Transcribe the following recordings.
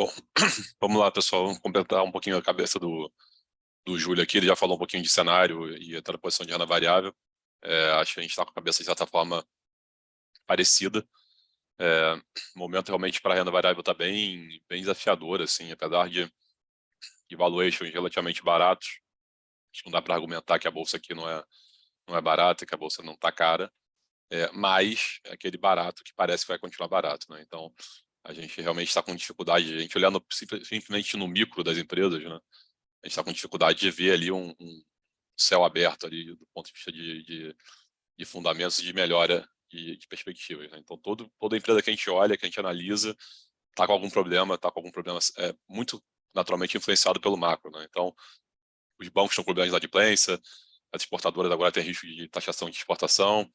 Bom, vamos lá, pessoal. Vamos completar um pouquinho a cabeça do Júlio aqui. Ele já falou um pouquinho de cenário e até da posição de renda variável. Acho que a gente está com a cabeça, de certa forma, parecida. O momento realmente para a renda variável está bem desafiador, assim, apesar de valuations relativamente baratos. Acho que não dá para argumentar que a bolsa aqui não é barata, que a bolsa não está cara. Mas é aquele barato que parece que vai continuar barato, né? Então, a gente realmente está com dificuldade, a gente olhando simplesmente no micro das empresas, né? A gente está com dificuldade de ver ali um céu aberto ali do ponto de vista de fundamentos e de melhora de perspectivas, né? Então, toda empresa que a gente olha, que a gente analisa, está com algum problema, muito naturalmente influenciado pelo macro, né? Então, os bancos estão com problemas de inadimplência, as exportadoras agora têm risco de taxação de exportação,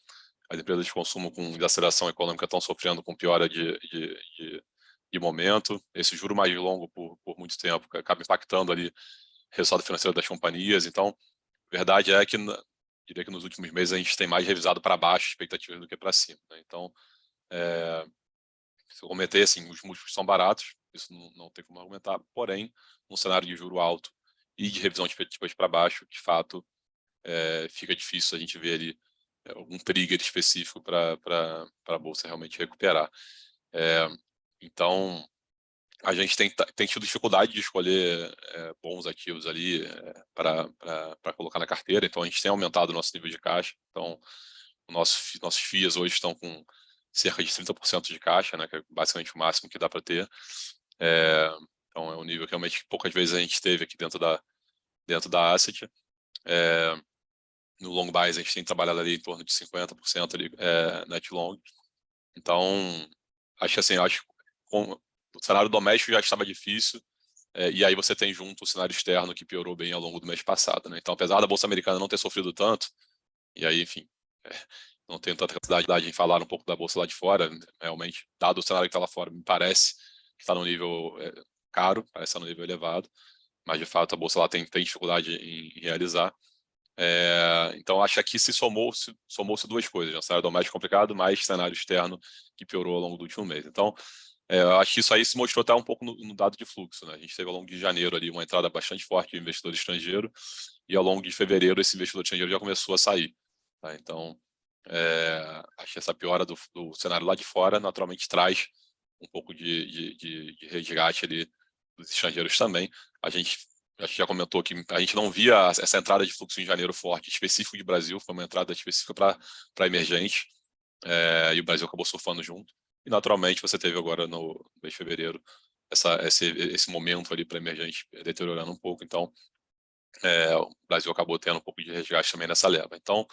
as empresas de consumo com desaceleração econômica estão sofrendo com piora de momento. Esse juro mais longo por muito tempo acaba impactando ali o resultado financeiro das companhias. Então, a verdade é que, diria que nos últimos meses a gente tem mais revisado para baixo expectativas do que para cima, né? Então, se eu comentei assim, os múltiplos são baratos, isso não tem como argumentar, porém, num cenário de juro alto e de revisão de expectativas para baixo, de fato, fica difícil a gente ver ali algum trigger específico para a bolsa realmente recuperar. Então, a gente tem tido dificuldade de escolher bons ativos ali para colocar na carteira, então a gente tem aumentado o nosso nível de caixa. Então, nossos FIAs hoje estão com cerca de 30% de caixa, né, que é basicamente o máximo que dá para ter. Então, é um nível que realmente poucas vezes a gente teve aqui dentro da asset. No long buy, a gente tem trabalhado ali em torno de 50% ali, net long. Então, acho que o cenário doméstico já estava difícil, e aí você tem junto o cenário externo que piorou bem ao longo do mês passado, né? Então, apesar da Bolsa Americana não ter sofrido tanto, e aí, enfim, não tenho tanta capacidade em falar um pouco da Bolsa lá de fora, realmente, dado o cenário que está lá fora, me parece que está no nível caro, parece estar no nível elevado, mas, de fato, a Bolsa lá tem dificuldade em realizar. Então, acho que aqui somou-se duas coisas, né? Cenário doméstico complicado, mais cenário externo que piorou ao longo do último mês. Então, eu acho que isso aí se mostrou até um pouco no dado de fluxo, né? A gente teve ao longo de janeiro ali uma entrada bastante forte de investidor estrangeiro e ao longo de fevereiro esse investidor estrangeiro já começou a sair, tá? Então, acho que essa piora do cenário lá de fora naturalmente traz um pouco de resgate ali dos estrangeiros também. A gente acho que já comentou que a gente não via essa entrada de fluxo em janeiro forte, específico de Brasil, foi uma entrada específica para emergente, e o Brasil acabou surfando junto. E, naturalmente, você teve agora no mês de fevereiro esse momento ali para emergente deteriorando um pouco. Então, o Brasil acabou tendo um pouco de resgate também nessa leva. Então,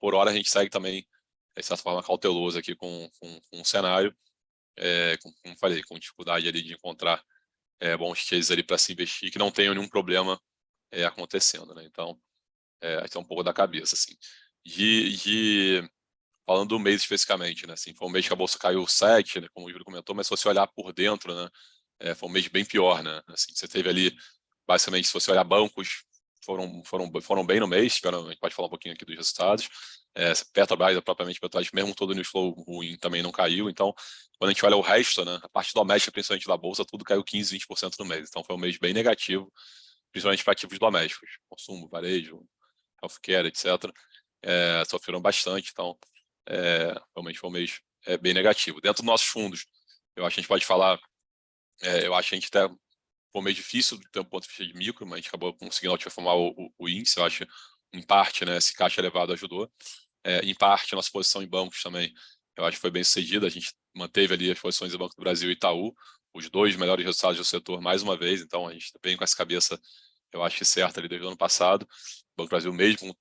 por hora, a gente segue também, de certa forma, cauteloso aqui com o cenário, como falei, com dificuldade ali de encontrar bons cases ali para se investir que não tenham nenhum problema acontecendo, né? Então, isso é um pouco da cabeça, assim. Falando do mês especificamente, né? Assim, foi um mês que a bolsa caiu 7, né, como o Júlio comentou, mas se você olhar por dentro, né, foi um mês bem pior, né? Assim, você teve ali, basicamente, se você olhar bancos, foram bem no mês, a gente pode falar um pouquinho aqui dos resultados. Petrobras, propriamente Petrobras, mesmo todo o news flow ruim, também não caiu. Então, quando a gente olha o resto, né, a parte doméstica, principalmente da bolsa, tudo caiu 15, 20% no mês. Então, foi um mês bem negativo, principalmente para ativos domésticos, consumo, varejo, healthcare, etc. Sofreram bastante. Então, realmente foi um mês bem negativo. Dentro dos nossos fundos, eu acho que a gente pode falar, eu acho que a gente até foi um mês difícil do ponto de vista de micro, mas a gente acabou conseguindo outperformar o índice. Eu acho que, em parte, né, esse caixa elevado ajudou. Em parte, a nossa posição em bancos também, eu acho que foi bem sucedida. A gente manteve ali as posições do Banco do Brasil e Itaú, os dois melhores resultados do setor mais uma vez. Então, a gente vem com essa cabeça, eu acho que certa ali desde o ano passado. O Banco do Brasil, mesmo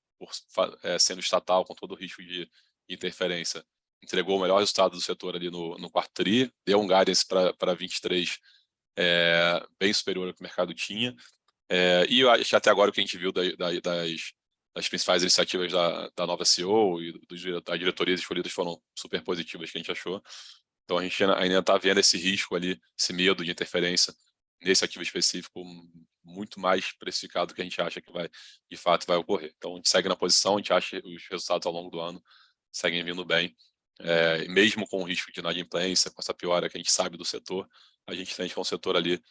sendo estatal, com todo o risco de interferência, entregou o melhor resultado do setor ali no quarto tri, deu um guidance para 23 bem superior ao que o mercado tinha. E eu acho que até agora o que a gente viu das principais iniciativas da nova CEO e das diretorias escolhidas foram super positivas, que a gente achou. Então a gente ainda está vendo esse risco ali, esse medo de interferência nesse ativo específico muito mais precificado do que a gente acha que de fato vai ocorrer. Então a gente segue na posição, a gente acha que os resultados ao longo do ano seguem vindo bem. mesmo com o risco de inadimplência, com essa piora que a gente sabe do setor, a gente entende que é um setor ali,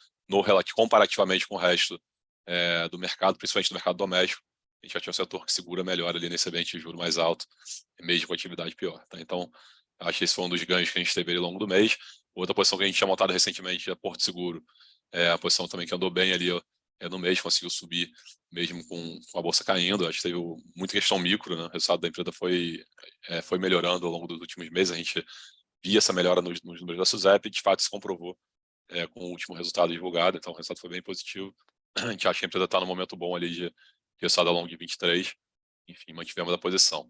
comparativamente com o resto do mercado, principalmente do mercado doméstico, a gente já tinha um setor que segura melhor ali nesse ambiente de juros mais alto, mesmo com atividade pior. Tá? Então, acho que esse foi um dos ganhos que a gente teve ali ao longo do mês. Outra posição que a gente tinha montado recentemente é Porto Seguro, a posição também que andou bem ali no mês, conseguiu subir mesmo com a bolsa caindo. Acho que teve muita questão micro, né? O resultado da empresa foi melhorando ao longo dos últimos meses. A gente via essa melhora nos números da SUSEP e, de fato, se comprovou com o último resultado divulgado. Então, o resultado foi bem positivo. A gente acha que a empresa está no momento bom ali de resultado ao longo de 23. Enfim, mantivemos a posição.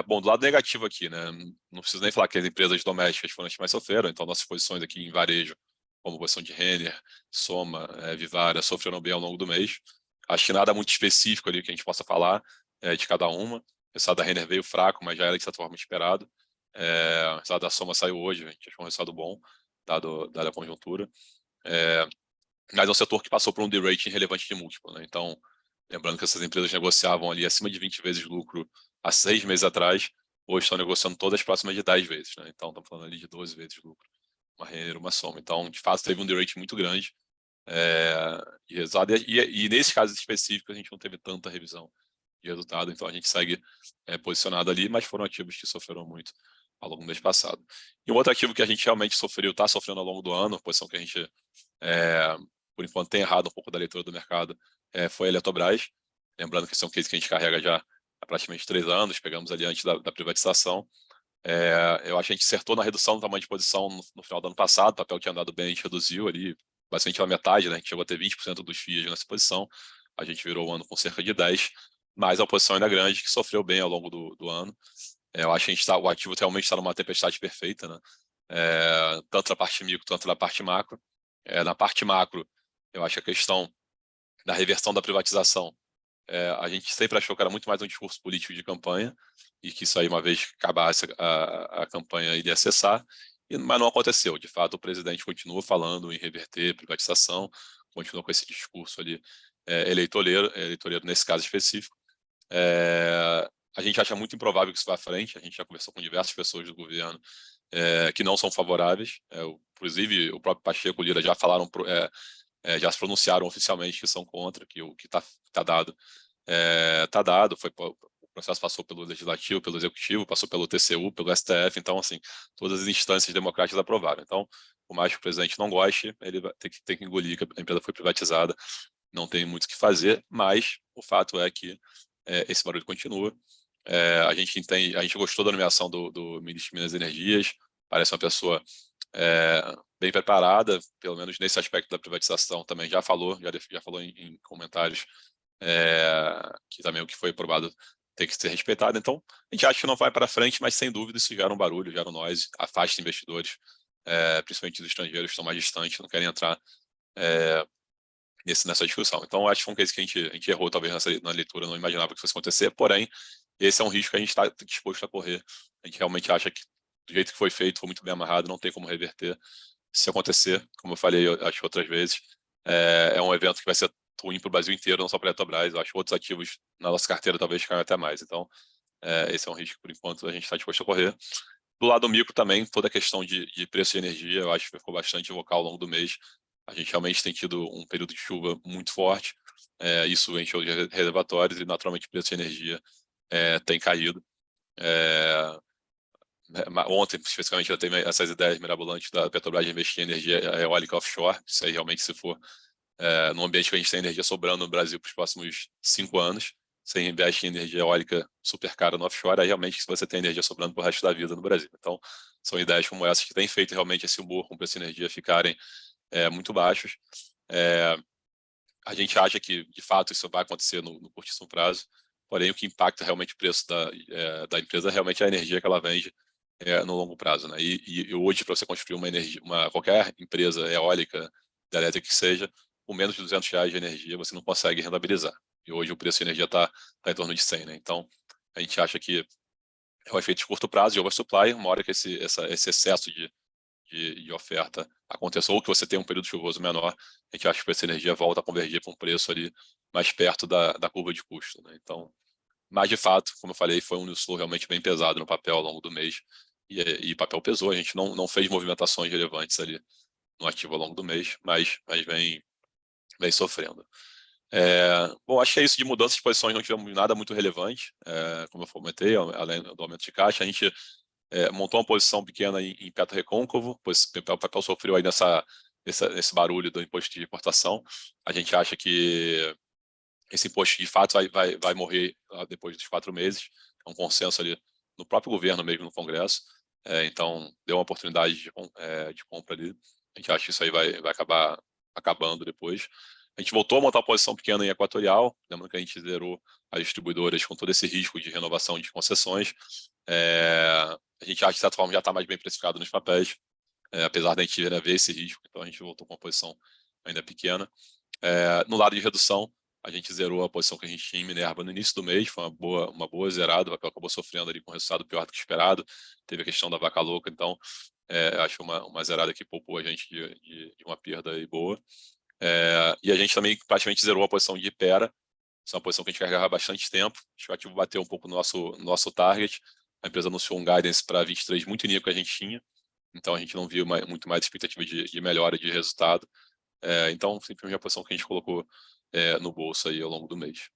Bom, do lado negativo aqui, né? Não preciso nem falar que as empresas domésticas foram as que mais sofreram. Então, nossas posições aqui em varejo, como posição de Renner, Soma, Vivara, sofreram bem ao longo do mês. Acho que nada muito específico ali que a gente possa falar de cada uma. O resultado da Renner veio fraco, mas já era de certa forma esperado. O resultado da Soma saiu hoje, a gente achou um resultado bom, dada a conjuntura. Mas é um setor que passou por um de-rating relevante de múltiplo, né? Então, lembrando que essas empresas negociavam ali acima de 20 vezes lucro há 6 meses atrás, hoje estão negociando todas próximas de 10 vezes, né? Então, estamos falando ali de 12 vezes lucro, uma Renner, uma Soma. Então, de fato, teve um de-rating muito grande. E nesses casos específicos, a gente não teve tanta revisão de resultado, então a gente segue posicionado ali, mas foram ativos que sofreram muito ao longo do mês passado. E um outro ativo que a gente realmente está sofrendo ao longo do ano, posição que a gente, por enquanto, tem errado um pouco da leitura do mercado, foi a Eletrobras. Lembrando que esse é um case que a gente carrega já há praticamente 3 anos, pegamos ali antes da privatização. Eu acho que a gente acertou na redução do tamanho de posição no final do ano passado, o papel que tinha andado bem, a gente reduziu ali, basicamente pela metade, né? A gente chegou a ter 20% dos FIIs nessa posição, a gente virou o ano com cerca de 10%, mas a posição ainda grande, que sofreu bem ao longo do ano. Eu acho que o ativo realmente está numa tempestade perfeita, né? Tanto na parte micro, quanto na parte macro. Na parte macro, eu acho que a questão da reversão da privatização, a gente sempre achou que era muito mais um discurso político de campanha, e que isso aí, uma vez que acabasse a campanha, iria cessar, mas não aconteceu. De fato, o presidente continua falando em reverter privatização, continua com esse discurso ali eleitoreiro nesse caso específico. A gente acha muito improvável que isso vá à frente. A gente já conversou com diversas pessoas do governo que não são favoráveis. Inclusive, o próprio Pacheco e o Lira já falaram, já se pronunciaram oficialmente que são contra, que o que está dado está dado. O processo passou pelo Legislativo, pelo Executivo, passou pelo TCU, pelo STF. Então, assim, todas as instâncias democráticas aprovaram. Então, por mais que o presidente não goste, ele vai ter que engolir que a empresa foi privatizada. Não tem muito o que fazer, mas o fato é que esse barulho continua. A gente gostou da nomeação do ministro de Minas e Energias, parece uma pessoa bem preparada, pelo menos nesse aspecto da privatização também já falou em comentários que também o que foi aprovado tem que ser respeitado. Então, a gente acha que não vai para frente, mas sem dúvida isso gera um barulho, gera um noise, afasta investidores, principalmente os estrangeiros que estão mais distantes, não querem entrar nessa discussão. Então, acho que foi um case que a gente errou, talvez, na leitura, não imaginava que isso fosse acontecer, porém, esse é um risco que a gente está disposto a correr. A gente realmente acha que, do jeito que foi feito, foi muito bem amarrado, não tem como reverter. Se acontecer, como eu falei, eu acho outras vezes, é um evento que vai ser ruim para o Brasil inteiro, não só para a Eletrobras. Eu acho que outros ativos na nossa carteira talvez caiam até mais. Então, esse é um risco, por enquanto, a gente está disposto a correr. Do lado micro também, toda a questão de preço de energia, eu acho que ficou bastante vocal ao longo do mês. A gente realmente tem tido um período de chuva muito forte, isso encheu de reservatórios e, naturalmente, o preço de energia tem caído. Ontem, especificamente, já teve essas ideias mirabolantes da Petrobras de investir em energia eólica offshore. Isso aí, realmente, se for num ambiente que a gente tem energia sobrando no Brasil para os próximos 5 anos, você investe em energia eólica super cara no offshore, aí realmente você tem energia sobrando para o resto da vida no Brasil. Então, são ideias como essas que têm feito realmente esse humor com o preço de energia ficarem muito baixos. A gente acha que, de fato, isso vai acontecer no curtíssimo prazo, porém, o que impacta realmente o preço da empresa realmente é a energia que ela vende no longo prazo, né? E hoje, para você construir qualquer empresa eólica, elétrica que seja, com menos de R$ 200 de energia, você não consegue rentabilizar. E hoje o preço de energia está em torno de 100, né? Então, a gente acha que é um efeito de curto prazo, de oversupply. Uma hora que esse excesso de oferta aconteça, ou que você tenha um período chuvoso menor, a gente acha que o preço de energia volta a convergir para um preço ali mais perto da curva de custo, né? Então, mas de fato, como eu falei, foi um news flow realmente bem pesado no papel ao longo do mês. e papel pesou, a gente não fez movimentações relevantes ali no ativo ao longo do mês, mas vem sofrendo. Bom, acho que é isso de mudança de posições, não tivemos nada muito relevante, como eu comentei, além do aumento de caixa, a gente montou uma posição pequena em Petro Recôncavo, pois o papel sofreu aí nesse barulho do imposto de importação. A gente acha que esse imposto de fato vai morrer depois dos 4 meses, é um consenso ali no próprio governo mesmo, no Congresso, então deu uma oportunidade de compra ali, a gente acha que isso aí vai acabar acabando depois. A gente voltou a montar uma posição pequena em Equatorial, lembrando que a gente zerou as distribuidoras com todo esse risco de renovação de concessões. A gente acha que, de certa forma, já está mais bem precificado nos papéis, apesar da gente ainda ver esse risco, então a gente voltou com uma posição ainda pequena. No lado de redução, a gente zerou a posição que a gente tinha em Minerva no início do mês, foi uma boa zerada, o papel acabou sofrendo ali com um resultado pior do que esperado, teve a questão da vaca louca, então acho uma zerada que poupou a gente de uma perda aí boa. E a gente também praticamente zerou a posição de Ipera, essa é uma posição que a gente carregava há bastante tempo, acho que o ativo bateu um pouco no nosso target, a empresa anunciou um guidance para 23 muito nível que a gente tinha, então a gente não viu muito mais expectativa de melhora de resultado. Então, simplesmente a posição que a gente colocou no bolso aí ao longo do mês.